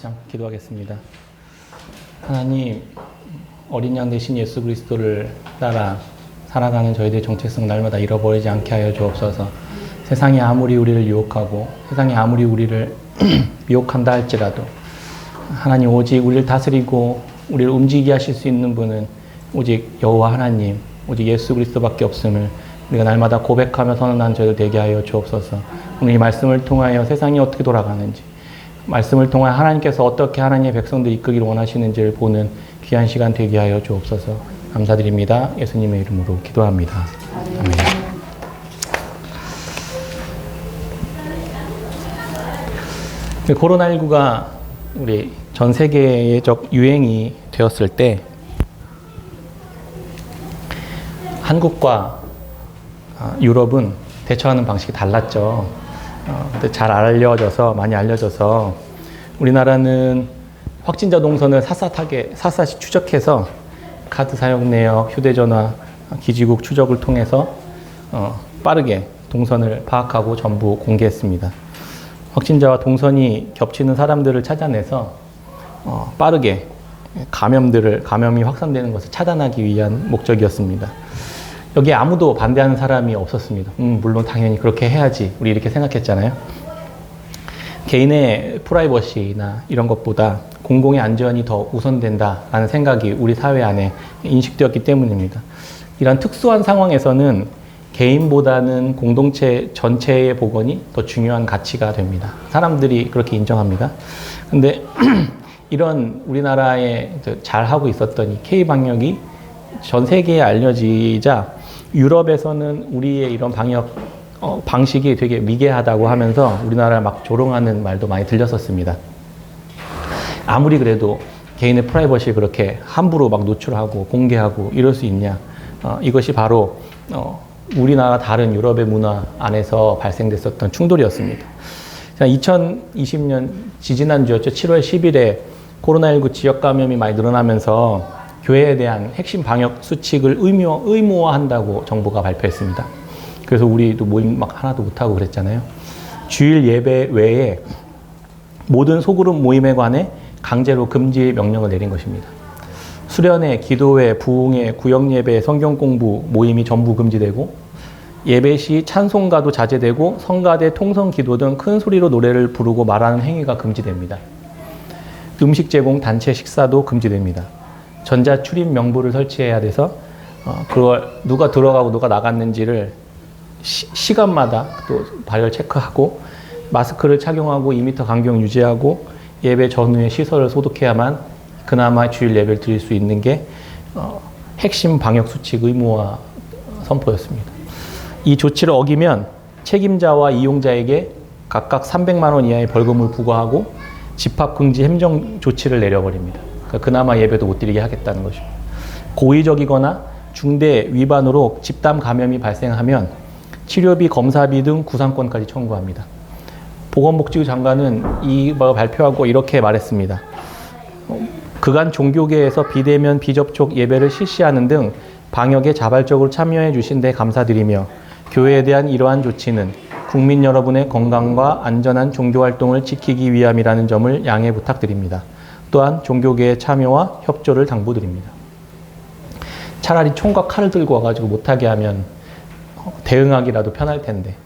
같이 기도하겠습니다. 하나님, 어린 양 되신 예수 그리스도를 따라 살아가는 저희들의 정체성 날마다 잃어버리지 않게 하여 주옵소서. 세상이 아무리 우리를 유혹하고 세상이 아무리 우리를 미혹한다 할지라도 하나님, 오직 우리를 다스리고 우리를 움직이게 하실 수 있는 분은 오직 여호와 하나님, 오직 예수 그리스도밖에 없음을 우리가 날마다 고백하며 선언한 저희들 되게 하여 주옵소서. 오늘 이 말씀을 통하여 세상이 어떻게 돌아가는지, 말씀을 통하여 하나님께서 어떻게 하나님의 백성들 이끌기를 원하시는지를 보는 귀한 시간 되게 하여 주옵소서. 감사드립니다. 예수님의 이름으로 기도합니다. 아멘. 코로나19가 우리 전 세계적 유행이 되었을 때 한국과 유럽은 대처하는 방식이 달랐죠. 근데 잘 많이 알려져서 우리나라는 확진자 동선을 샅샅이 추적해서 카드 사용 내역, 휴대전화, 기지국 추적을 통해서 빠르게 동선을 파악하고 전부 공개했습니다. 확진자와 동선이 겹치는 사람들을 찾아내서 빠르게 감염이 확산되는 것을 차단하기 위한 목적이었습니다. 여기에 아무도 반대하는 사람이 없었습니다. 물론 당연히 그렇게 해야지, 우리 이렇게 생각했잖아요. 개인의 프라이버시나 이런 것보다 공공의 안전이 더 우선된다라는 생각이 우리 사회 안에 인식되었기 때문입니다. 이런 특수한 상황에서는 개인보다는 공동체 전체의 보건이 더 중요한 가치가 됩니다. 사람들이 그렇게 인정합니다. 근데 이런 우리나라에 잘하고 있었던 이 K방역이 전 세계에 알려지자 유럽에서는 우리의 이런 방역 방식이 되게 미개하다고 하면서 우리나라를 막 조롱하는 말도 많이 들렸었습니다. 아무리 그래도 개인의 프라이버시를 그렇게 함부로 막 노출하고 공개하고 이럴 수 있냐. 이것이 바로 우리나라 다른 유럽의 문화 안에서 발생됐었던 충돌이었습니다. 2020년 지지난주였죠. 7월 10일에 코로나19 지역 감염이 많이 늘어나면서 교회에 대한 핵심 방역 수칙을 의무화한다고 정부가 발표했습니다. 그래서 우리도 모임 막 하나도 못하고 그랬잖아요. 주일 예배 외에 모든 소그룹 모임에 관해 강제로 금지 명령을 내린 것입니다. 수련회, 기도회, 부흥회, 구역예배, 성경공부 모임이 전부 금지되고 예배 시 찬송가도 자제되고 성가대, 통성기도 등 큰 소리로 노래를 부르고 말하는 행위가 금지됩니다. 음식 제공, 단체 식사도 금지됩니다. 전자출입 명부를 설치해야 돼서 그걸 누가 들어가고 누가 나갔는지를 시간마다 또 발열 체크하고 마스크를 착용하고 2m 간격 유지하고 예배 전후에 시설을 소독해야만 그나마 주일 예배를 드릴 수 있는 게 핵심 방역 수칙 의무화 선포였습니다. 이 조치를 어기면 책임자와 이용자에게 각각 300만 원 이하의 벌금을 부과하고 집합금지 행정 조치를 내려버립니다. 그나마 예배도 못 드리게 하겠다는 것입니다. 고의적이거나 중대 위반으로 집단 감염이 발생하면 치료비, 검사비 등 구상권까지 청구합니다. 보건복지부 장관은 이걸 발표하고 이렇게 말했습니다. 그간 종교계에서 비대면 비접촉 예배를 실시하는 등 방역에 자발적으로 참여해 주신 데 감사드리며 교회에 대한 이러한 조치는 국민 여러분의 건강과 안전한 종교활동을 지키기 위함이라는 점을 양해 부탁드립니다. 또한 종교계의 참여와 협조를 당부드립니다. 차라리 총과 칼을 들고 와가지고 못하게 하면 대응하기라도 편할 텐데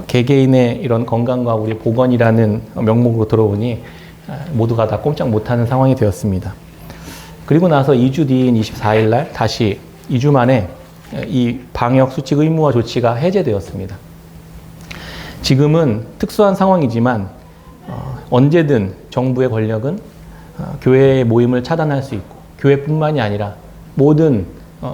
개개인의 이런 건강과 우리 보건이라는 명목으로 들어오니 모두가 다 꼼짝 못하는 상황이 되었습니다. 그리고 나서 2주 뒤인 24일 날 다시 2주 만에 이 방역 수칙 의무화 조치가 해제되었습니다. 지금은 특수한 상황이지만 언제든 정부의 권력은 교회의 모임을 차단할 수 있고 교회뿐만이 아니라 모든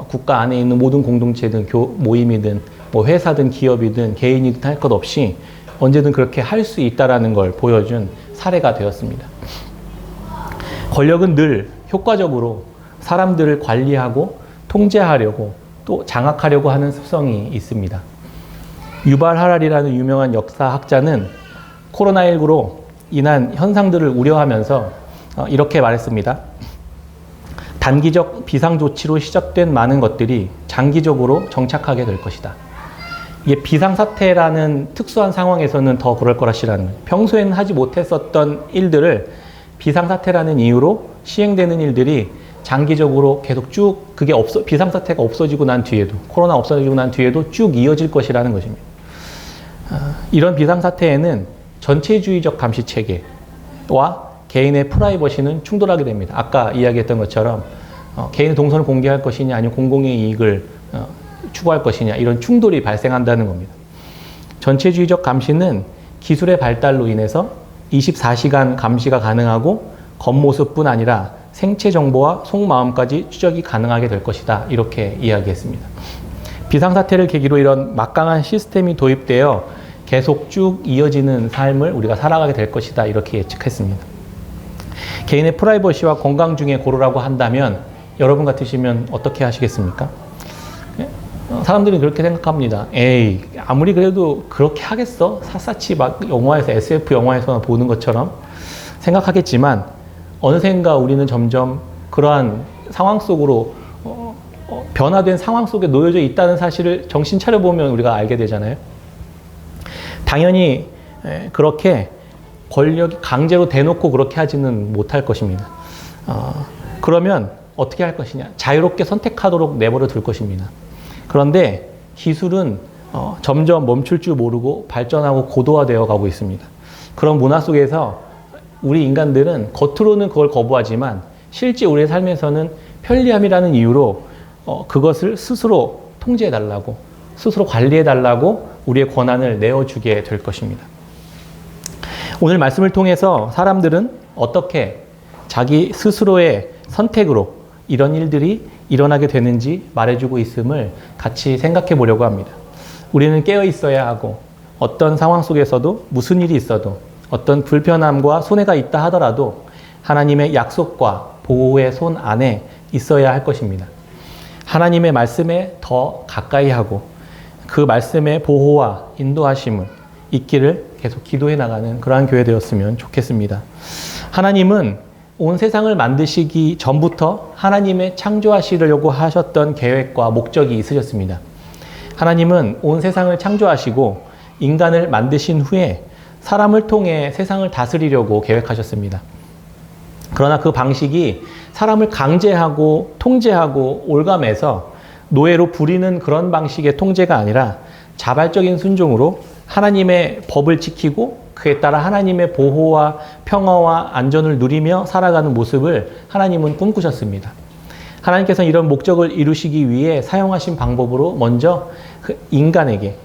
국가 안에 있는 모든 공동체든 모임이든 뭐 회사든 기업이든 개인이든 할 것 없이 언제든 그렇게 할 수 있다는 걸 보여준 사례가 되었습니다. 권력은 늘 효과적으로 사람들을 관리하고 통제하려고 또 장악하려고 하는 습성이 있습니다. 유발 하랄이라는 유명한 역사학자는 코로나19로 인한 현상들을 우려하면서 이렇게 말했습니다. 단기적 비상조치로 시작된 많은 것들이 장기적으로 정착하게 될 것이다. 이게 비상사태라는 특수한 상황에서는 더 그럴 거라시라는 거예요. 평소에는 하지 못했었던 일들을 비상사태라는 이유로 시행되는 일들이 장기적으로 계속 쭉 그게 비상사태가 없어지고 난 뒤에도 코로나 없어지고 난 뒤에도 쭉 이어질 것이라는 것입니다. 이런 비상사태에는 전체주의적 감시 체계와 개인의 프라이버시는 충돌하게 됩니다. 아까 이야기했던 것처럼 개인의 동선을 공개할 것이냐 아니면 공공의 이익을 추구할 것이냐 이런 충돌이 발생한다는 겁니다. 전체주의적 감시는 기술의 발달로 인해서 24시간 감시가 가능하고 겉모습뿐 아니라 생체 정보와 속마음까지 추적이 가능하게 될 것이다. 이렇게 이야기했습니다. 비상사태를 계기로 이런 막강한 시스템이 도입되어 계속 쭉 이어지는 삶을 우리가 살아가게 될 것이다. 이렇게 예측했습니다. 개인의 프라이버시와 건강 중에 고르라고 한다면 여러분 같으시면 어떻게 하시겠습니까? 사람들이 그렇게 생각합니다. 에이, 아무리 그래도 그렇게 하겠어? 샅샅이 막 영화에서, SF 영화에서나 보는 것처럼 생각하겠지만 어느샌가 우리는 점점 그러한 상황 속으로 변화된 상황 속에 놓여져 있다는 사실을 정신 차려보면 우리가 알게 되잖아요. 당연히 그렇게 권력이 강제로 대놓고 그렇게 하지는 못할 것입니다. 그러면 어떻게 할 것이냐? 자유롭게 선택하도록 내버려 둘 것입니다. 그런데 기술은 점점 멈출 줄 모르고 발전하고 고도화되어 가고 있습니다. 그런 문화 속에서 우리 인간들은 겉으로는 그걸 거부하지만 실제 우리의 삶에서는 편리함이라는 이유로 그것을 스스로 통제해달라고, 스스로 관리해달라고 우리의 권한을 내어주게 될 것입니다. 오늘 말씀을 통해서 사람들은 어떻게 자기 스스로의 선택으로 이런 일들이 일어나게 되는지 말해주고 있음을 같이 생각해 보려고 합니다. 우리는 깨어 있어야 하고 어떤 상황 속에서도 무슨 일이 있어도 어떤 불편함과 손해가 있다 하더라도 하나님의 약속과 보호의 손 안에 있어야 할 것입니다. 하나님의 말씀에 더 가까이 하고 그 말씀의 보호와 인도하심을 있기를 계속 기도해 나가는 그러한 교회 되었으면 좋겠습니다. 하나님은 온 세상을 만드시기 전부터 하나님의 창조하시려고 하셨던 계획과 목적이 있으셨습니다. 하나님은 온 세상을 창조하시고 인간을 만드신 후에 사람을 통해 세상을 다스리려고 계획하셨습니다. 그러나 그 방식이 사람을 강제하고 통제하고 올감해서 노예로 부리는 그런 방식의 통제가 아니라 자발적인 순종으로 하나님의 법을 지키고 그에 따라 하나님의 보호와 평화와 안전을 누리며 살아가는 모습을 하나님은 꿈꾸셨습니다. 하나님께서는 이런 목적을 이루시기 위해 사용하신 방법으로 먼저 인간에게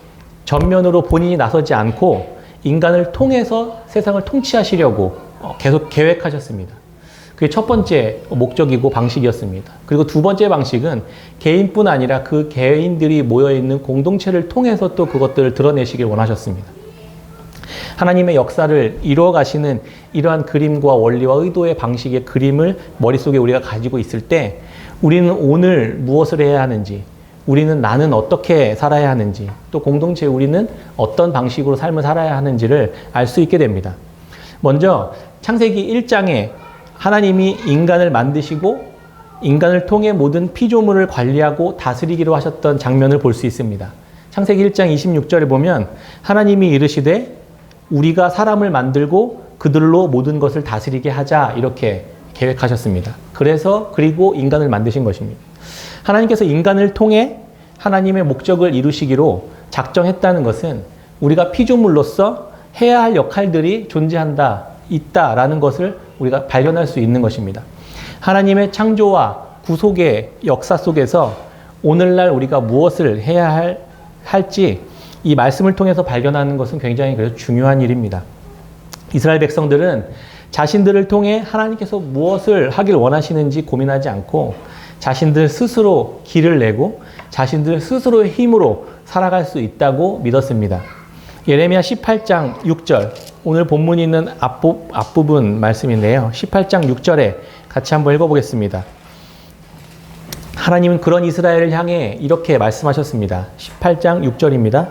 전면으로 본인이 나서지 않고 인간을 통해서 세상을 통치하시려고 계속 계획하셨습니다. 그게 첫 번째 목적이고 방식이었습니다. 그리고 두 번째 방식은 개인뿐 아니라 그 개인들이 모여있는 공동체를 통해서 또 그것들을 드러내시길 원하셨습니다. 하나님의 역사를 이루어 가시는 이러한 그림과 원리와 의도의 방식의 그림을 머릿속에 우리가 가지고 있을 때 우리는 오늘 무엇을 해야 하는지, 우리는 나는 어떻게 살아야 하는지, 또 공동체 우리는 어떤 방식으로 삶을 살아야 하는지를 알 수 있게 됩니다. 먼저 창세기 1장에 하나님이 인간을 만드시고 인간을 통해 모든 피조물을 관리하고 다스리기로 하셨던 장면을 볼 수 있습니다. 창세기 1장 26절에 보면 하나님이 이르시되 우리가 사람을 만들고 그들로 모든 것을 다스리게 하자 이렇게 계획하셨습니다. 그리고 인간을 만드신 것입니다. 하나님께서 인간을 통해 하나님의 목적을 이루시기로 작정했다는 것은 우리가 피조물로서 해야 할 역할들이 있다라는 것을 우리가 발견할 수 있는 것입니다. 하나님의 창조와 구속의 역사 속에서 오늘날 우리가 무엇을 해야 할지 이 말씀을 통해서 발견하는 것은 굉장히 그래서 중요한 일입니다. 이스라엘 백성들은 자신들을 통해 하나님께서 무엇을 하길 원하시는지 고민하지 않고 자신들 스스로 길을 내고 자신들 스스로의 힘으로 살아갈 수 있다고 믿었습니다. 예레미야 18장 6절, 오늘 본문이 있는 앞부분 말씀인데요. 18장 6절에 같이 한번 읽어보겠습니다. 하나님은 그런 이스라엘을 향해 이렇게 말씀하셨습니다. 18장 6절입니다.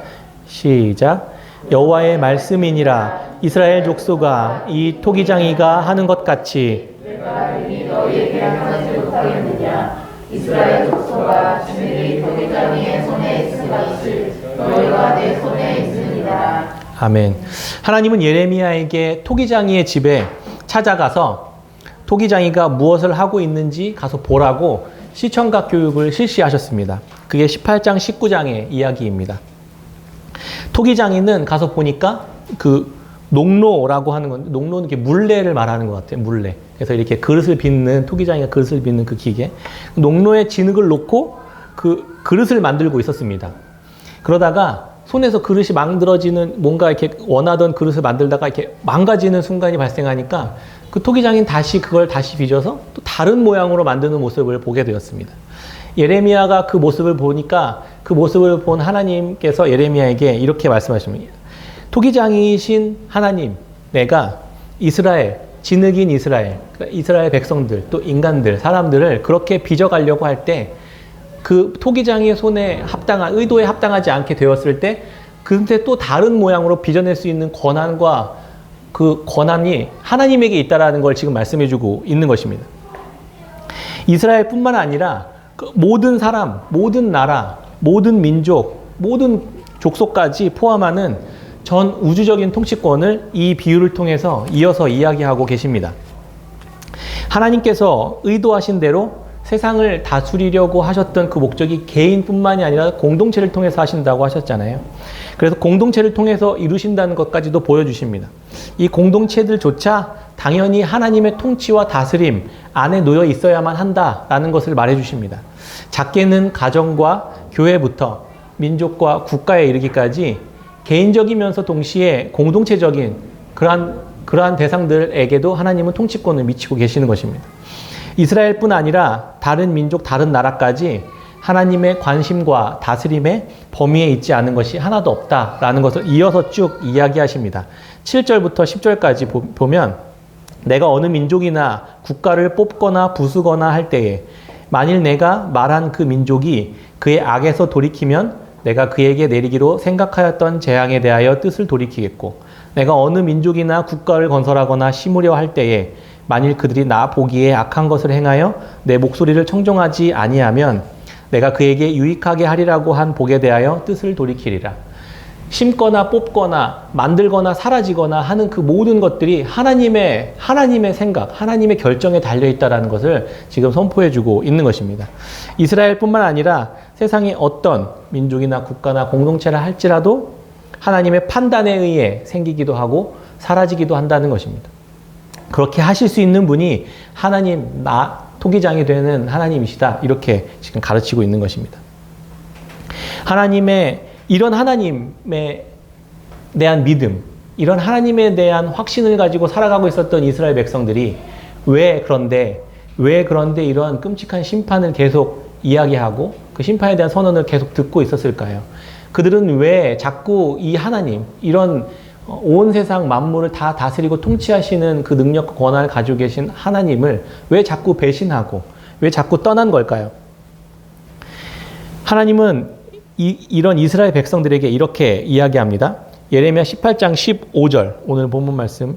시작. 여호와의 말씀이니라. 이스라엘 족속아, 이 토기장이가 하는 것 같이 내가 이미 너희에게 하지 못하겠느냐. 이스라엘 족속아, 주님이 토기장이의 손에 있은 것이 너희가 내 손에 있으니라. 아멘. 하나님은 예레미야에게 토기장이의 집에 찾아가서 토기장이가 무엇을 하고 있는지 가서 보라고 시청각 교육을 실시하셨습니다. 그게 18장 19장의 이야기입니다. 토기장이는 가서 보니까 그 농로라고 하는 건데, 농로는 이렇게 물레를 말하는 것 같아요. 물레. 그래서 이렇게 그릇을 빚는, 토기장이가 그릇을 빚는 그 기계. 농로에 진흙을 놓고 그 그릇을 만들고 있었습니다. 그러다가 손에서 그릇이 망들어지는, 뭔가 이렇게 원하던 그릇을 만들다가 이렇게 망가지는 순간이 발생하니까 그 토기장인 다시 그걸 다시 빚어서 또 다른 모양으로 만드는 모습을 보게 되었습니다. 예레미야가 그 모습을 보니까 그 모습을 본 하나님께서 예레미야에게 이렇게 말씀하십니다. 토기장이신 하나님, 내가 이스라엘, 진흙인 이스라엘, 그러니까 이스라엘 백성들, 또 인간들, 사람들을 그렇게 빚어가려고 할 때 그 토기장이의 손에 의도에 합당하지 않게 되었을 때 그때 또 다른 모양으로 빚어낼 수 있는 권한과 그 권한이 하나님에게 있다라는 걸 지금 말씀해주고 있는 것입니다. 이스라엘뿐만 아니라 그 모든 사람, 모든 나라, 모든 민족, 모든 족속까지 포함하는 전 우주적인 통치권을 이 비유를 통해서 이어서 이야기하고 계십니다. 하나님께서 의도하신 대로 세상을 다스리려고 하셨던 그 목적이 개인뿐만이 아니라 공동체를 통해서 하신다고 하셨잖아요. 그래서 공동체를 통해서 이루신다는 것까지도 보여주십니다. 이 공동체들조차 당연히 하나님의 통치와 다스림 안에 놓여 있어야만 한다라는 것을 말해주십니다. 작게는 가정과 교회부터 민족과 국가에 이르기까지 개인적이면서 동시에 공동체적인 그러한 대상들에게도 하나님은 통치권을 미치고 계시는 것입니다. 이스라엘뿐 아니라 다른 민족, 다른 나라까지 하나님의 관심과 다스림의 범위에 있지 않은 것이 하나도 없다라는 것을 이어서 쭉 이야기하십니다. 7절부터 10절까지 보면 내가 어느 민족이나 국가를 뽑거나 부수거나 할 때에 만일 내가 말한 그 민족이 그의 악에서 돌이키면 내가 그에게 내리기로 생각하였던 재앙에 대하여 뜻을 돌이키겠고 내가 어느 민족이나 국가를 건설하거나 심으려 할 때에 만일 그들이 나 보기에 악한 것을 행하여 내 목소리를 청종하지 아니하면 내가 그에게 유익하게 하리라고 한 복에 대하여 뜻을 돌이키리라. 심거나 뽑거나 만들거나 사라지거나 하는 그 모든 것들이 하나님의 생각, 하나님의 결정에 달려있다는 것을 지금 선포해주고 있는 것입니다. 이스라엘뿐만 아니라 세상의 어떤 민족이나 국가나 공동체를 할지라도 하나님의 판단에 의해 생기기도 하고 사라지기도 한다는 것입니다. 그렇게 하실 수 있는 분이 하나님, 토기장이 되는 하나님이시다. 이렇게 지금 가르치고 있는 것입니다. 이런 하나님에 대한 믿음, 이런 하나님에 대한 확신을 가지고 살아가고 있었던 이스라엘 백성들이 왜 그런데 이런 끔찍한 심판을 계속 이야기하고 그 심판에 대한 선언을 계속 듣고 있었을까요? 그들은 왜 자꾸 이 하나님, 이런 온 세상 만물을 다 다스리고 통치하시는 그 능력과 권한을 가지고 계신 하나님을 왜 자꾸 배신하고 왜 자꾸 떠난 걸까요? 하나님은 이런 이스라엘 백성들에게 이렇게 이야기합니다. 예레미야 18장 15절, 오늘 본문 말씀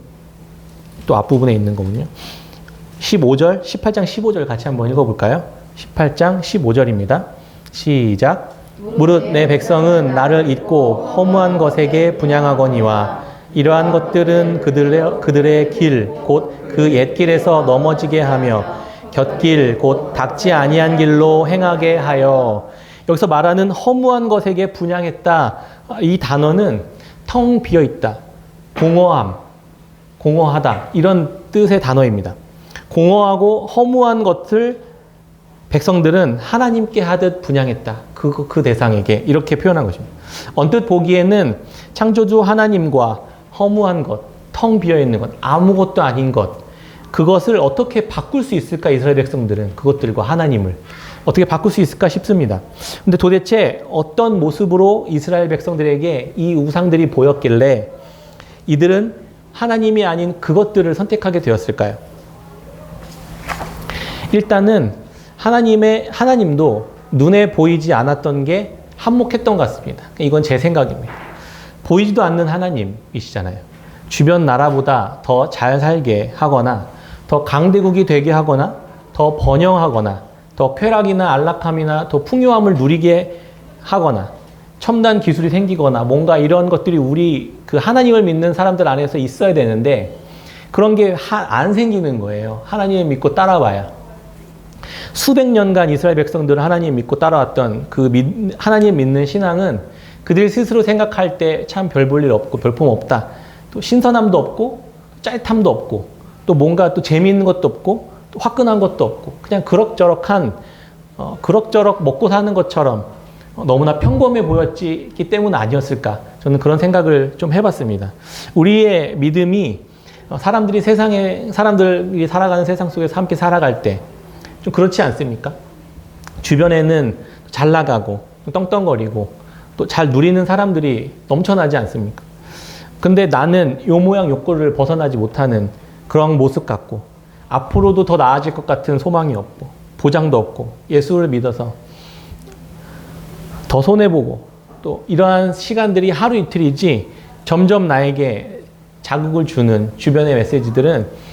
또 앞부분에 있는 거군요. 18장 15절 같이 한번 읽어볼까요? 18장 15절입니다. 시작. 무릇 내 백성은 나를 잊고 허무한 것에게 분향하거니와 이러한 것들은 그들의 길 곧 그 옛길에서 넘어지게 하며 곁길 곧 닦지 아니한 길로 행하게 하여. 여기서 말하는 허무한 것에게 분향했다. 이 단어는 텅 비어있다, 공허하다 이런 뜻의 단어입니다. 공허하고 허무한 것을 백성들은 하나님께 하듯 분향했다. 그 대상에게 이렇게 표현한 것입니다. 언뜻 보기에는 창조주 하나님과 허무한 것, 텅 비어있는 것, 아무것도 아닌 것, 그것을 어떻게 바꿀 수 있을까? 이스라엘 백성들은 그것들과 하나님을 어떻게 바꿀 수 있을까 싶습니다. 근데 도대체 어떤 모습으로 이스라엘 백성들에게 이 우상들이 보였길래 이들은 하나님이 아닌 그것들을 선택하게 되었을까요? 일단은 하나님도 눈에 보이지 않았던 게 한몫했던 것 같습니다. 이건 제 생각입니다. 보이지도 않는 하나님이시잖아요. 주변 나라보다 더 잘 살게 하거나 더 강대국이 되게 하거나 더 번영하거나 더 쾌락이나 안락함이나 더 풍요함을 누리게 하거나 첨단 기술이 생기거나 뭔가 이런 것들이 우리 그 하나님을 믿는 사람들 안에서 있어야 되는데 그런 게 안 생기는 거예요. 하나님을 믿고 따라와야. 수백 년간 이스라엘 백성들은 하나님 믿고 따라왔던 하나님 믿는 신앙은 그들 스스로 생각할 때 참 별 볼 일 없고 별품 없다. 또 신선함도 없고 짜릿함도 없고 또 뭔가 또 재미있는 것도 없고 또 화끈한 것도 없고 그냥 그럭저럭 먹고 사는 것처럼 너무나 평범해 보였기 때문 아니었을까. 저는 그런 생각을 좀 해봤습니다. 우리의 믿음이 사람들이 살아가는 세상 속에서 함께 살아갈 때 좀 그렇지 않습니까? 주변에는 잘 나가고 떵떵거리고 또 잘 누리는 사람들이 넘쳐나지 않습니까? 근데 나는 요 모양 요 꼴을 벗어나지 못하는 그런 모습 같고 앞으로도 더 나아질 것 같은 소망이 없고 보장도 없고 예수를 믿어서 더 손해보고 또 이러한 시간들이 하루 이틀이지 점점 나에게 자극을 주는 주변의 메시지들은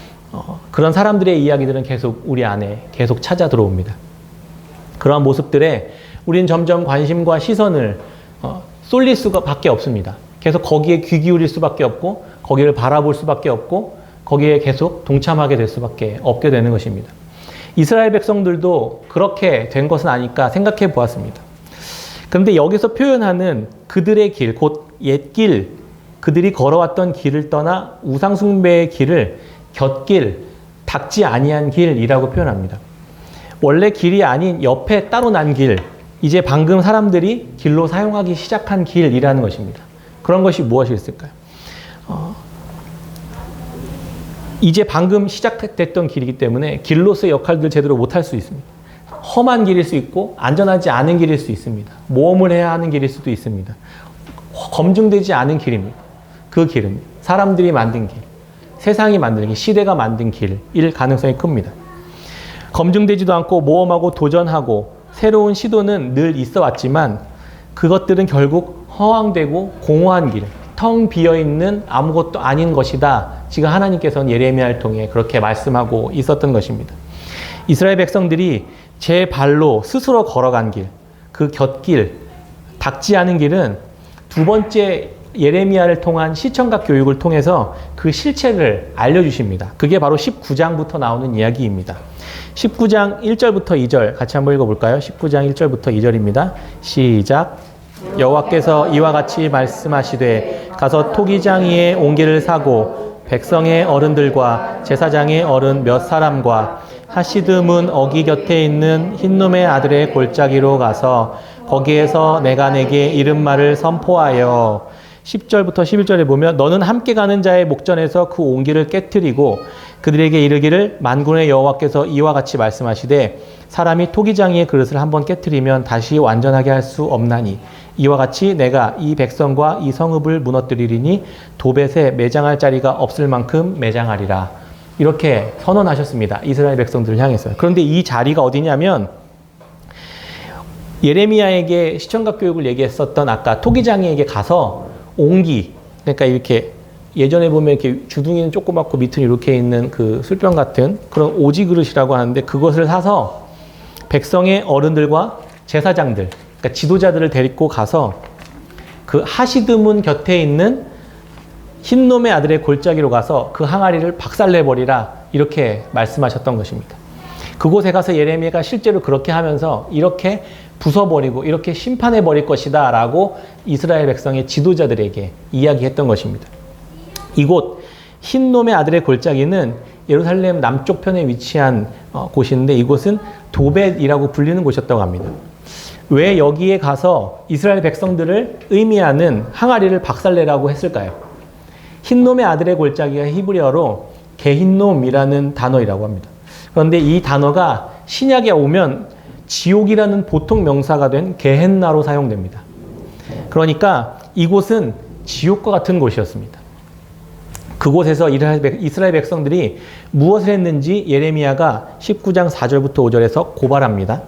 그런 사람들의 이야기들은 계속 우리 안에 계속 찾아 들어옵니다. 그러한 모습들에 우리는 점점 관심과 시선을 쏠릴 수밖에 없습니다. 계속 거기에 귀 기울일 수밖에 없고 거기를 바라볼 수밖에 없고 거기에 계속 동참하게 될 수밖에 없게 되는 것입니다. 이스라엘 백성들도 그렇게 된 것은 아닐까 생각해 보았습니다. 그런데 여기서 표현하는 그들의 길, 곧 옛길, 그들이 걸어왔던 길을 떠나 우상숭배의 길을 곁길, 닦지 아니한 길이라고 표현합니다. 원래 길이 아닌 옆에 따로 난 길, 이제 방금 사람들이 길로 사용하기 시작한 길이라는 것입니다. 그런 것이 무엇이 있을까요? 이제 방금 시작됐던 길이기 때문에 길로서의 역할들을 제대로 못할 수 있습니다. 험한 길일 수 있고 안전하지 않은 길일 수 있습니다. 모험을 해야 하는 길일 수도 있습니다. 검증되지 않은 길입니다. 그 길은 사람들이 만든 길, 세상이 만든 길, 시대가 만든 길일 가능성이 큽니다. 검증되지도 않고 모험하고 도전하고 새로운 시도는 늘 있어 왔지만 그것들은 결국 허황되고 공허한 길, 텅 비어있는 아무것도 아닌 것이다. 지금 하나님께서는 예레미야를 통해 그렇게 말씀하고 있었던 것입니다. 이스라엘 백성들이 제 발로 스스로 걸어간 길, 그 곁길, 닦지 않은 길은 두 번째 예레미야를 통한 시청각 교육을 통해서 그 실체를 알려주십니다. 그게 바로 19장부터 나오는 이야기입니다. 19장 1절부터 2절 같이 한번 읽어볼까요? 19장 1절부터 2절입니다. 시작. 여호와께서 이와 같이 말씀하시되 가서 토기장이의 옹기를 사고 백성의 어른들과 제사장의 어른 몇 사람과 하시드문 어기 곁에 있는 흰놈의 아들의 골짜기로 가서 거기에서 내가 내게 이른 말을 선포하여 10절부터 11절에 보면 너는 함께 가는 자의 목전에서 그 옹기를 깨트리고 그들에게 이르기를 만군의 여호와께서 이와 같이 말씀하시되 사람이 토기장이의 그릇을 한번 깨트리면 다시 완전하게 할 수 없나니 이와 같이 내가 이 백성과 이 성읍을 무너뜨리리니 도벳에 매장할 자리가 없을 만큼 매장하리라. 이렇게 선언하셨습니다. 이스라엘 백성들을 향해서요. 그런데 이 자리가 어디냐면 예레미야에게 시청각 교육을 얘기했었던 아까 토기장이에게 가서 옹기, 그러니까 이렇게 예전에 보면 이렇게 주둥이는 조그맣고 밑은 이렇게 있는 그 술병 같은 그런 오지 그릇이라고 하는데 그것을 사서 백성의 어른들과 제사장들, 그러니까 지도자들을 데리고 가서 그 하시드문 곁에 있는 흰놈의 아들의 골짜기로 가서 그 항아리를 박살내버리라 이렇게 말씀하셨던 것입니다. 그곳에 가서 예레미야가 실제로 그렇게 하면서 이렇게 부숴버리고 이렇게 심판해버릴 것이다 라고 이스라엘 백성의 지도자들에게 이야기했던 것입니다. 이곳 흰놈의 아들의 골짜기는 예루살렘 남쪽 편에 위치한 곳인데 이곳은 도벳이라고 불리는 곳이었다고 합니다. 왜 여기에 가서 이스라엘 백성들을 의미하는 항아리를 박살내라고 했을까요? 흰놈의 아들의 골짜기가 히브리어로 게힌놈이라는 단어이라고 합니다. 그런데 이 단어가 신약에 오면 지옥이라는 보통 명사가 된 게헨나로 사용됩니다. 그러니까 이곳은 지옥과 같은 곳이었습니다. 그곳에서 이스라엘 백성들이 무엇을 했는지 예레미야가 19장 4절부터 5절에서 고발합니다.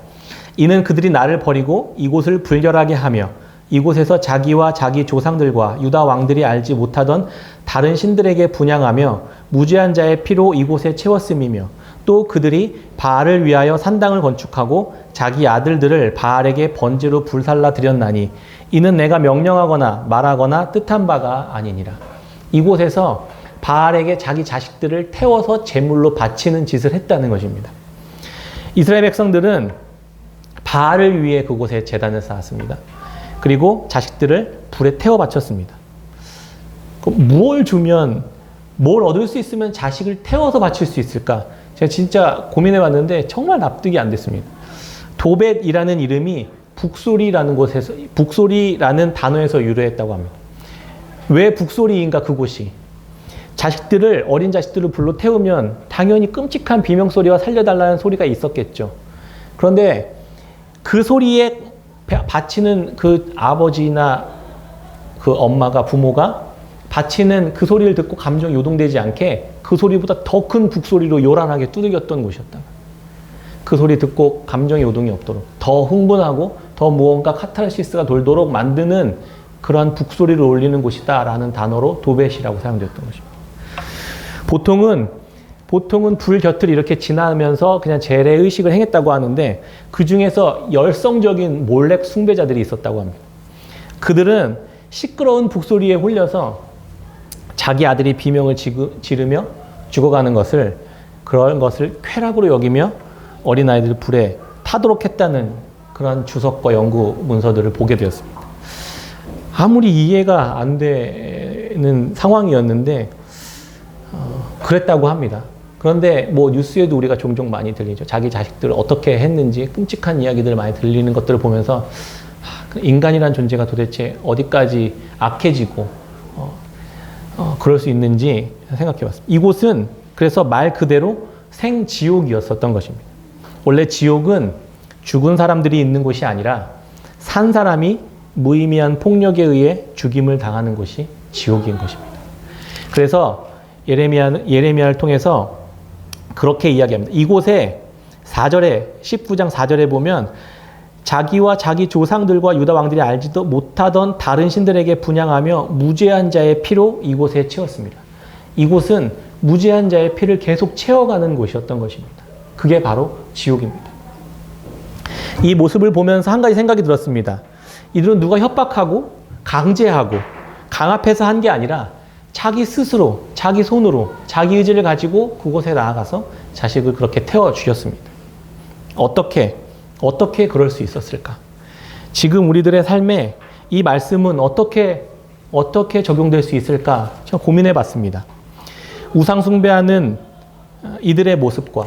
이는 그들이 나를 버리고 이곳을 불결하게 하며 이곳에서 자기와 자기 조상들과 유다 왕들이 알지 못하던 다른 신들에게 분향하며 무죄한 자의 피로 이곳에 채웠음이며 또 그들이 바알을 위하여 산당을 건축하고 자기 아들들을 바알에게 번제로 불살라 드렸나니 이는 내가 명령하거나 말하거나 뜻한 바가 아니니라. 이곳에서 바알에게 자기 자식들을 태워서 제물로 바치는 짓을 했다는 것입니다. 이스라엘 백성들은 바알을 위해 그곳에 제단을 쌓았습니다. 그리고 자식들을 불에 태워 바쳤습니다. 뭘 주면, 뭘 얻을 수 있으면 자식을 태워서 바칠 수 있을까? 제가 진짜 고민해 봤는데 정말 납득이 안 됐습니다. 도벳이라는 이름이 북소리라는 단어에서 유래했다고 합니다. 왜 북소리인가 그곳이? 어린 자식들을 불로 태우면 당연히 끔찍한 비명소리와 살려달라는 소리가 있었겠죠. 그런데 그 소리에 바치는 그 아버지나 그 엄마가, 부모가 바치는 그 소리를 듣고 감정이 요동되지 않게 그 소리보다 더 큰 북소리로 요란하게 두들겼던 곳이었다. 그 소리 듣고 감정의 요동이 없도록, 더 흥분하고 더 무언가 카타르시스가 돌도록 만드는 그러한 북소리를 올리는 곳이다라는 단어로 도벳이라고 사용되었던 것입니다. 보통은 불 곁을 이렇게 지나면서 그냥 재래의식을 행했다고 하는데 그 중에서 열성적인 몰렉 숭배자들이 있었다고 합니다. 그들은 시끄러운 북소리에 홀려서 자기 아들이 비명을 지르며 죽어가는 그런 것을 쾌락으로 여기며 어린아이들을 불에 타도록 했다는 그런 주석과 연구 문서들을 보게 되었습니다. 아무리 이해가 안 되는 상황이었는데 그랬다고 합니다. 그런데 뭐 뉴스에도 우리가 종종 많이 들리죠. 자기 자식들을 어떻게 했는지 끔찍한 이야기들 많이 들리는 것들을 보면서 인간이란 존재가 도대체 어디까지 악해지고 그럴 수 있는지 생각해 봤습니다. 이곳은 그래서 말 그대로 생지옥이었었던 것입니다. 원래 지옥은 죽은 사람들이 있는 곳이 아니라 산 사람이 무의미한 폭력에 의해 죽임을 당하는 곳이 지옥인 것입니다. 그래서 예레미야를 통해서 그렇게 이야기합니다. 이곳에 19장 4절에 보면 자기와 자기 조상들과 유다 왕들이 알지도 못하던 다른 신들에게 분향하며 무죄한 자의 피로 이곳에 채웠습니다. 이곳은 무죄한 자의 피를 계속 채워가는 곳이었던 것입니다. 그게 바로 지옥입니다. 이 모습을 보면서 한 가지 생각이 들었습니다. 이들은 누가 협박하고 강제하고 강압해서 한 게 아니라 자기 스스로, 자기 손으로, 자기 의지를 가지고 그곳에 나아가서 자식을 그렇게 태워 죽였습니다. 어떻게 그럴 수 있었을까? 지금 우리들의 삶에 이 말씀은 어떻게 적용될 수 있을까? 제가 고민해 봤습니다. 우상 숭배하는 이들의 모습과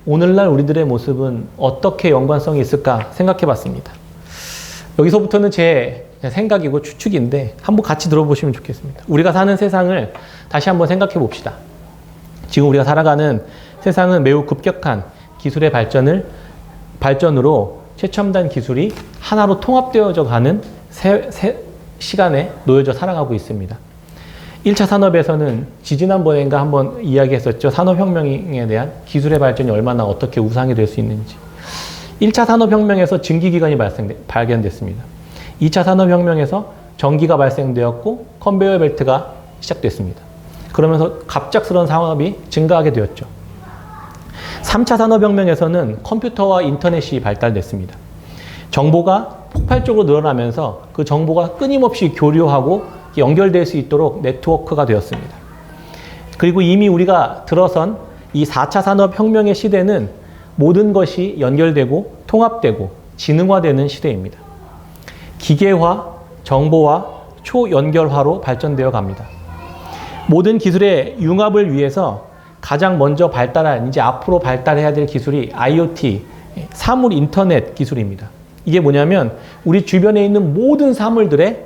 오늘날 우리들의 모습은 어떻게 연관성이 있을까 생각해 봤습니다. 여기서부터는 제 생각이고 추측인데 한번 같이 들어보시면 좋겠습니다. 우리가 사는 세상을 다시 한번 생각해 봅시다. 지금 우리가 살아가는 세상은 매우 급격한 기술의 발전으로 최첨단 기술이 하나로 통합되어져 가는 시간에 놓여져 살아가고 있습니다. 1차 산업에서는 지지난번인가 한번 이야기했었죠. 산업혁명에 대한 기술의 발전이 얼마나 어떻게 우상이 될 수 있는지. 1차 산업혁명에서 증기기관이 발견됐습니다. 2차 산업혁명에서 전기가 발생되었고 컨베이어 벨트가 시작됐습니다. 그러면서 갑작스러운 산업이 증가하게 되었죠. 3차 산업혁명에서는 컴퓨터와 인터넷이 발달됐습니다. 정보가 폭발적으로 늘어나면서 그 정보가 끊임없이 교류하고 연결될 수 있도록 네트워크가 되었습니다. 그리고 이미 우리가 들어선 이 4차 산업혁명의 시대는 모든 것이 연결되고 통합되고 지능화되는 시대입니다. 기계화, 정보화, 초연결화로 발전되어 갑니다. 모든 기술의 융합을 위해서 가장 먼저 이제 앞으로 발달해야 될 기술이 IoT, 사물 인터넷 기술입니다. 이게 뭐냐면 우리 주변에 있는 모든 사물들에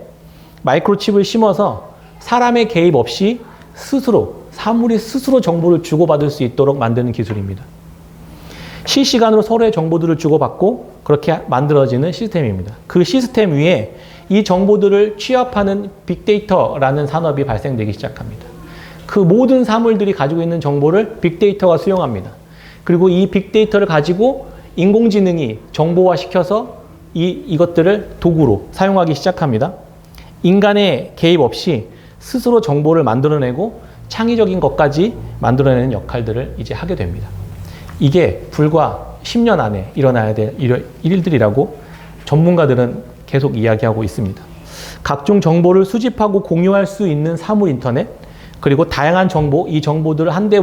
마이크로칩을 심어서 사람의 개입 없이 사물이 스스로 정보를 주고받을 수 있도록 만드는 기술입니다. 실시간으로 서로의 정보들을 주고받고 그렇게 만들어지는 시스템입니다. 그 시스템 위에 이 정보들을 취합하는 빅데이터라는 산업이 발생되기 시작합니다. 그 모든 사물들이 가지고 있는 정보를 빅데이터가 수용합니다. 그리고 이 빅데이터를 가지고 인공지능이 정보화시켜서 이것들을 도구로 사용하기 시작합니다. 인간의 개입 없이 스스로 정보를 만들어내고 창의적인 것까지 만들어내는 역할들을 이제 하게 됩니다. 이게 불과 10년 안에 일어나야 될 일들이라고 전문가들은 계속 이야기하고 있습니다. 각종 정보를 수집하고 공유할 수 있는 사물 인터넷, 그리고 다양한 정보, 이 정보들을 한데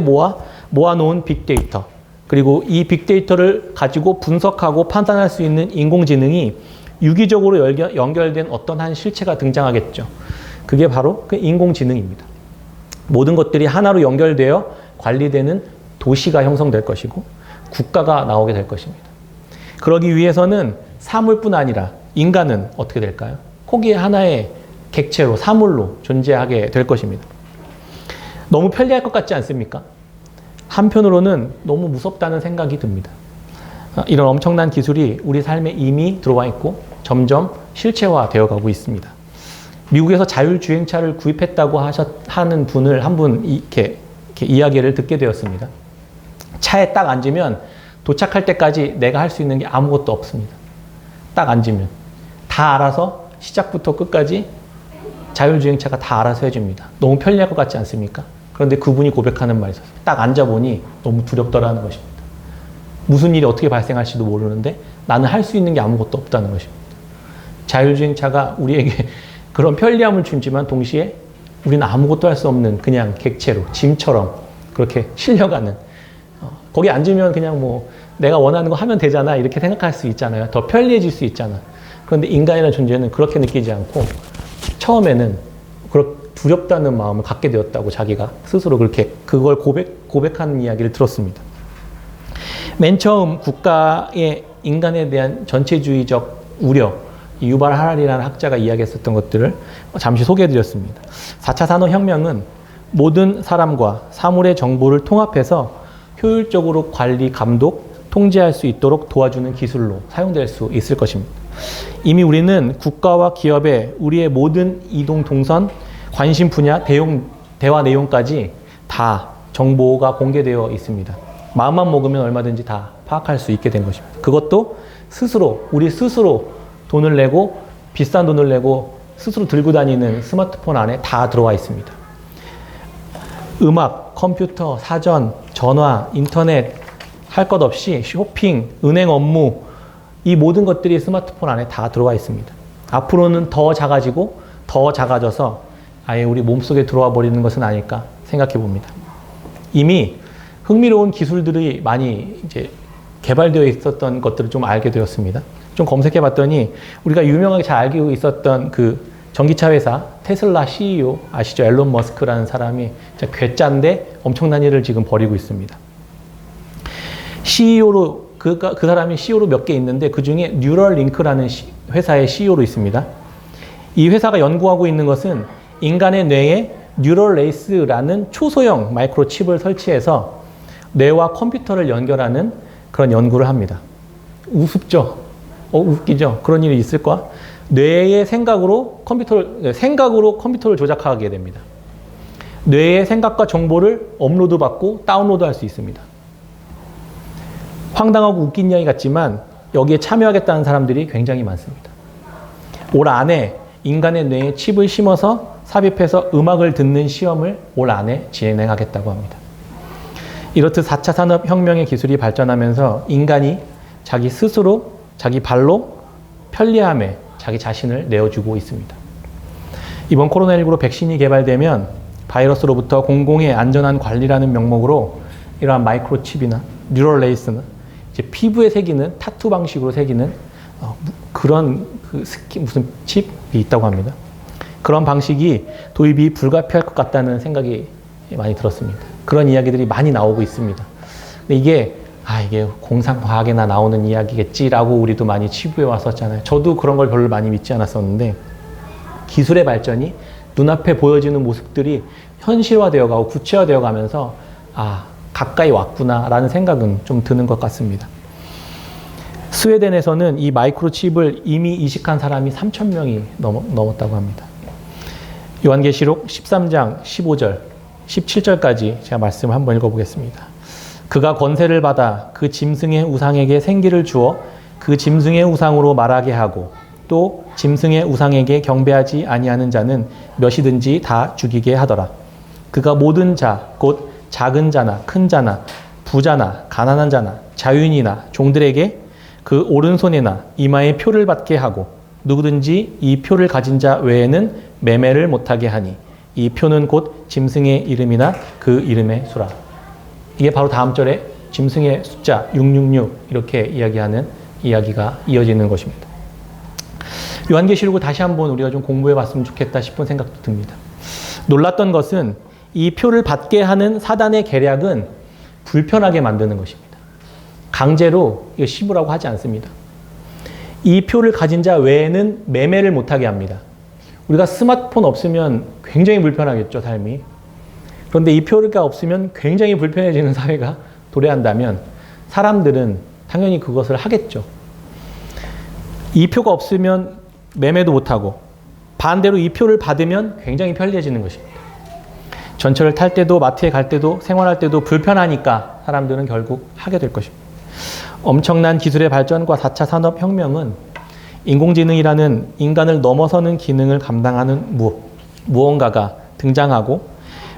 모아놓은 빅데이터, 그리고 이 빅데이터를 가지고 분석하고 판단할 수 있는 인공지능이 유기적으로 연결된 어떤 한 실체가 등장하겠죠. 그게 바로 그 인공지능입니다. 모든 것들이 하나로 연결되어 관리되는 도시가 형성될 것이고 국가가 나오게 될 것입니다. 그러기 위해서는 사물뿐 아니라 인간은 어떻게 될까요? 거기에 하나의 객체로, 사물로 존재하게 될 것입니다. 너무 편리할 것 같지 않습니까? 한편으로는 너무 무섭다는 생각이 듭니다. 이런 엄청난 기술이 우리 삶에 이미 들어와 있고 점점 실체화되어 가고 있습니다. 미국에서 자율주행차를 구입했다고 하는 분을 한 분 이렇게 이야기를 듣게 되었습니다. 차에 딱 앉으면 도착할 때까지 내가 할 수 있는 게 아무것도 없습니다. 딱 앉으면 다 알아서 시작부터 끝까지 자율주행차가 다 알아서 해줍니다. 너무 편리할 것 같지 않습니까? 그런데 그분이 고백하는 말이 있었어요. 딱 앉아보니 너무 두렵더라는 것입니다. 무슨 일이 어떻게 발생할지도 모르는데 나는 할 수 있는 게 아무것도 없다는 것입니다. 자율주행차가 우리에게 그런 편리함을 주지만 동시에 우리는 아무것도 할 수 없는 그냥 객체로, 짐처럼 그렇게 실려가는, 거기 앉으면 그냥 뭐 내가 원하는 거 하면 되잖아 이렇게 생각할 수 있잖아요. 더 편리해질 수 있잖아. 그런데 인간이라는 존재는 그렇게 느끼지 않고 처음에는 두렵다는 마음을 갖게 되었다고 자기가 스스로 그걸 고백하는 이야기를 들었습니다. 맨 처음 국가의 인간에 대한 전체주의적 우려, 유발 하랄이라는 학자가 이야기했었던 것들을 잠시 소개해드렸습니다. 4차 산업혁명은 모든 사람과 사물의 정보를 통합해서 효율적으로 관리, 감독, 통제할 수 있도록 도와주는 기술로 사용될 수 있을 것입니다. 이미 우리는 국가와 기업의 우리의 모든 이동 동선, 관심 분야, 대화 내용까지 다 정보가 공개되어 있습니다. 마음만 먹으면 얼마든지 다 파악할 수 있게 된 것입니다. 그것도 우리 스스로 돈을 내고, 비싼 돈을 내고 스스로 들고 다니는 스마트폰 안에 다 들어와 있습니다. 음악, 컴퓨터, 사전, 전화, 인터넷, 할 것 없이 쇼핑, 은행 업무, 이 모든 것들이 스마트폰 안에 다 들어와 있습니다. 앞으로는 더 작아지고 더 작아져서 아예 우리 몸속에 들어와 버리는 것은 아닐까 생각해 봅니다. 이미 흥미로운 기술들이 많이 이제 개발되어 있었던 것들을 좀 알게 되었습니다. 좀 검색해 봤더니 우리가 유명하게 잘 알고 있었던 그 전기차 회사 테슬라 CEO 아시죠? 앨런 머스크라는 사람이 진짜 괴짜인데 엄청난 일을 지금 벌이고 있습니다. CEO로 그 사람이 CEO로 몇 개 있는데 그 중에 뉴럴링크라는 회사의 CEO로 있습니다. 이 회사가 연구하고 있는 것은 인간의 뇌에 뉴럴레이스라는 초소형 마이크로칩을 설치해서 뇌와 컴퓨터를 연결하는 그런 연구를 합니다. 우습죠? 웃기죠? 그런 일이 있을까? 뇌의 생각으로 컴퓨터를 조작하게 됩니다. 뇌의 생각과 정보를 업로드 받고 다운로드 할 수 있습니다. 황당하고 웃긴 이야기 같지만 여기에 참여하겠다는 사람들이 굉장히 많습니다. 올 안에 인간의 뇌에 칩을 심어서 삽입해서 음악을 듣는 시험을 올 안에 진행하겠다고 합니다. 이렇듯 4차 산업혁명의 기술이 발전하면서 인간이 자기 스스로 자기 발로 편리함에 자기 자신을 내어주고 있습니다. 이번 코로나19로 백신이 개발되면 바이러스로부터 공공의 안전한 관리라는 명목으로 이러한 마이크로칩이나 뉴럴레이스나 이제 피부에 새기는 타투 방식으로 새기는 그런 무슨 칩이 있다고 합니다. 그런 방식이 도입이 불가피할 것 같다는 생각이 많이 들었습니다. 그런 이야기들이 많이 나오고 있습니다. 근데 이게 공상과학에나 나오는 이야기겠지라고 우리도 많이 치부해 왔었잖아요. 저도 그런 걸 별로 많이 믿지 않았었는데 기술의 발전이 눈앞에 보여지는 모습들이 현실화되어 가고 구체화되어 가면서 가까이 왔구나라는 생각은 좀 드는 것 같습니다. 스웨덴에서는 이 마이크로칩을 이미 이식한 사람이 3,000명이 넘었다고 합니다. 요한계시록 13장 15절, 17절까지 제가 말씀을 한번 읽어보겠습니다. 그가 권세를 받아 그 짐승의 우상에게 생기를 주어 그 짐승의 우상으로 말하게 하고 또 짐승의 우상에게 경배하지 아니하는 자는 몇이든지 다 죽이게 하더라. 그가 모든 자, 곧 작은 자나 큰 자나 부자나 가난한 자나 자유인이나 종들에게 그 오른손에나 이마에 표를 받게 하고 누구든지 이 표를 가진 자 외에는 매매를 못하게 하니 이 표는 곧 짐승의 이름이나 그 이름의 수라. 이게 바로 다음 절에 짐승의 숫자 666 이렇게 이야기하는 이야기가 이어지는 것입니다. 요한계시록을 다시 한번 우리가 좀 공부해 봤으면 좋겠다 싶은 생각도 듭니다. 놀랐던 것은 이 표를 받게 하는 사단의 계략은 불편하게 만드는 것입니다. 강제로 이거 씹으라고 하지 않습니다. 이 표를 가진 자 외에는 매매를 못하게 합니다. 우리가 스마트폰 없으면 굉장히 불편하겠죠, 삶이. 그런데 이 표가 없으면 굉장히 불편해지는 사회가 도래한다면 사람들은 당연히 그것을 하겠죠. 이 표가 없으면 매매도 못하고 반대로 이 표를 받으면 굉장히 편리해지는 것입니다. 전철을 탈 때도 마트에 갈 때도 생활할 때도 불편하니까 사람들은 결국 하게 될 것입니다. 엄청난 기술의 발전과 4차 산업혁명은 인공지능이라는 인간을 넘어서는 기능을 감당하는 무언가가 등장하고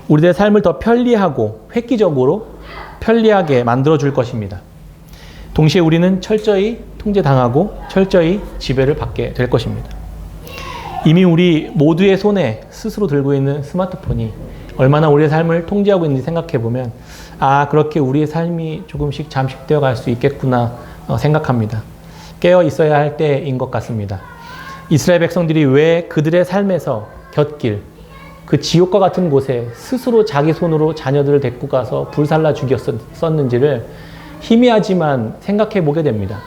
우리들의 삶을 더 편리하고 획기적으로 편리하게 만들어줄 것입니다. 동시에 우리는 철저히 통제당하고 철저히 지배를 받게 될 것입니다. 이미 우리 모두의 손에 스스로 들고 있는 스마트폰이 얼마나 우리의 삶을 통제하고 있는지 생각해 보면 그렇게 우리의 삶이 조금씩 잠식되어 갈 수 있겠구나 생각합니다. 깨어 있어야 할 때인 것 같습니다. 이스라엘 백성들이 왜 그들의 삶에서 곁길, 그 지옥과 같은 곳에 스스로 자기 손으로 자녀들을 데리고 가서 불살라 죽였었는지를 희미하지만 생각해 보게 됩니다.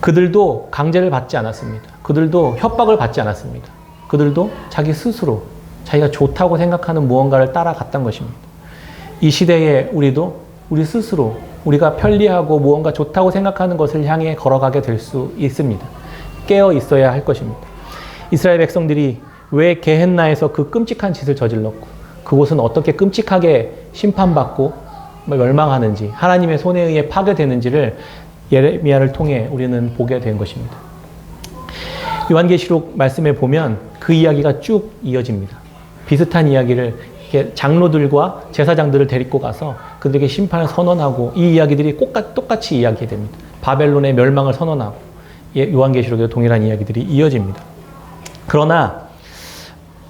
그들도 강제를 받지 않았습니다. 그들도 협박을 받지 않았습니다. 그들도 자기 스스로 자기가 좋다고 생각하는 무언가를 따라갔던 것입니다. 이 시대에 우리도 우리 스스로 우리가 편리하고 무언가 좋다고 생각하는 것을 향해 걸어가게 될 수 있습니다. 깨어 있어야 할 것입니다. 이스라엘 백성들이 왜 게헨나에서 그 끔찍한 짓을 저질렀고 그곳은 어떻게 끔찍하게 심판받고 멸망하는지 하나님의 손에 의해 파괴되는지를 예레미야를 통해 우리는 보게 된 것입니다. 요한계시록 말씀에 보면 그 이야기가 쭉 이어집니다. 비슷한 이야기를 이렇게 장로들과 제사장들을 데리고 가서 그들에게 심판을 선언하고 이 이야기들이 똑같이 이야기됩니다. 바벨론의 멸망을 선언하고 요한계시록에도 동일한 이야기들이 이어집니다. 그러나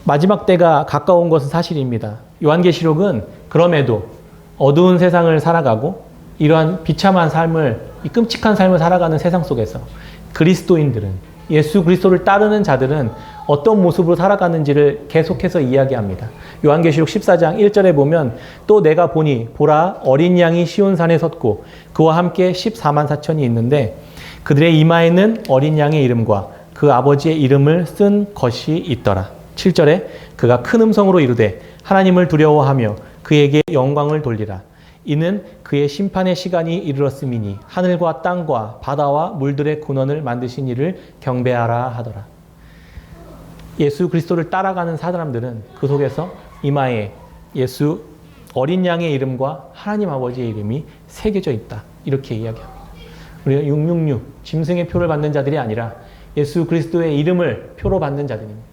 마지막 때가 가까운 것은 사실입니다. 요한계시록은 그럼에도 어두운 세상을 살아가고 이러한 비참한 삶을, 이 끔찍한 삶을 살아가는 세상 속에서 그리스도인들은, 예수 그리스도를 따르는 자들은 어떤 모습으로 살아가는지를 계속해서 이야기합니다. 요한계시록 14장 1절에 보면 또 내가 보니 보라 어린 양이 시온산에 섰고 그와 함께 14만 4천이 있는데 그들의 이마에는 어린 양의 이름과 그 아버지의 이름을 쓴 것이 있더라. 7절에 그가 큰 음성으로 이르되 하나님을 두려워하며 그에게 영광을 돌리라. 이는 그의 심판의 시간이 이르렀음이니 하늘과 땅과 바다와 물들의 근원을 만드신 이를 경배하라 하더라. 예수 그리스도를 따라가는 사람들은 그 속에서 이마에 예수 어린 양의 이름과 하나님 아버지의 이름이 새겨져 있다. 이렇게 이야기합니다. 우리가 666 짐승의 표를 받는 자들이 아니라 예수 그리스도의 이름을 표로 받는 자들입니다.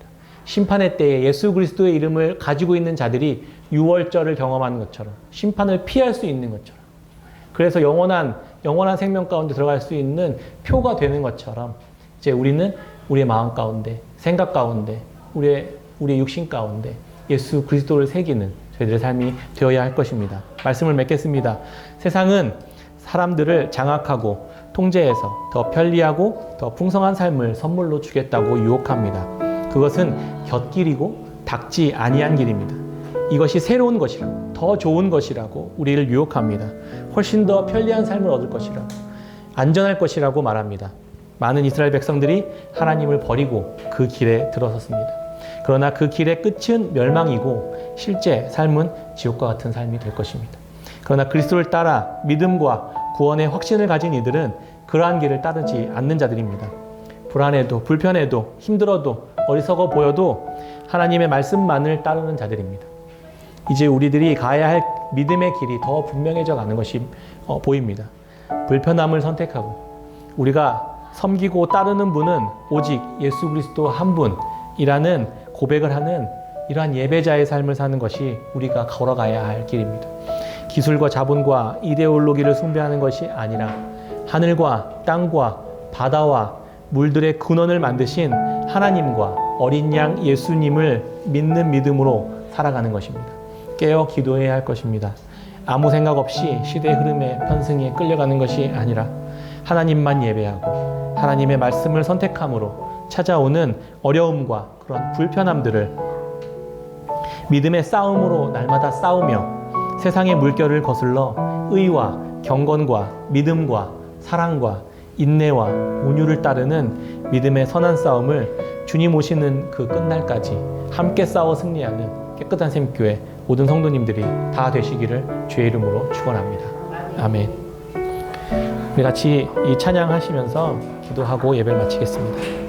심판의 때에 예수 그리스도의 이름을 가지고 있는 자들이 유월절을 경험하는 것처럼 심판을 피할 수 있는 것처럼 그래서 영원한 생명 가운데 들어갈 수 있는 표가 되는 것처럼 이제 우리는 우리의 마음 가운데 생각 가운데 우리의 육신 가운데 예수 그리스도를 새기는 저희들의 삶이 되어야 할 것입니다. 말씀을 맺겠습니다. 세상은 사람들을 장악하고 통제해서 더 편리하고 더 풍성한 삶을 선물로 주겠다고 유혹합니다. 그것은 곁길이고 닥지 아니한 길입니다. 이것이 새로운 것이라고, 더 좋은 것이라고 우리를 유혹합니다. 훨씬 더 편리한 삶을 얻을 것이라고, 안전할 것이라고 말합니다. 많은 이스라엘 백성들이 하나님을 버리고 그 길에 들어섰습니다. 그러나 그 길의 끝은 멸망이고 실제 삶은 지옥과 같은 삶이 될 것입니다. 그러나 그리스도를 따라 믿음과 구원의 확신을 가진 이들은 그러한 길을 따르지 않는 자들입니다. 불안해도 불편해도 힘들어도 어리석어 보여도 하나님의 말씀만을 따르는 자들입니다. 이제 우리들이 가야 할 믿음의 길이 더 분명해져 가는 것이 보입니다. 불편함을 선택하고 우리가 섬기고 따르는 분은 오직 예수 그리스도 한 분이라는 고백을 하는 이러한 예배자의 삶을 사는 것이 우리가 걸어가야 할 길입니다. 기술과 자본과 이데올로기를 숭배하는 것이 아니라 하늘과 땅과 바다와 물들의 근원을 만드신 하나님과 어린 양 예수님을 믿는 믿음으로 살아가는 것입니다. 깨어 기도해야 할 것입니다. 아무 생각 없이 시대의 흐름에 편승에 끌려가는 것이 아니라 하나님만 예배하고 하나님의 말씀을 선택함으로 찾아오는 어려움과 그런 불편함들을 믿음의 싸움으로 날마다 싸우며 세상의 물결을 거슬러 의와 경건과 믿음과 사랑과 인내와 온유를 따르는 믿음의 선한 싸움을 주님 오시는 그 끝날까지 함께 싸워 승리하는 깨끗한 샘교회 모든 성도님들이 다 되시기를 주의 이름으로 축원합니다. 아멘. 우리 같이 이 찬양하시면서 기도하고 예배를 마치겠습니다.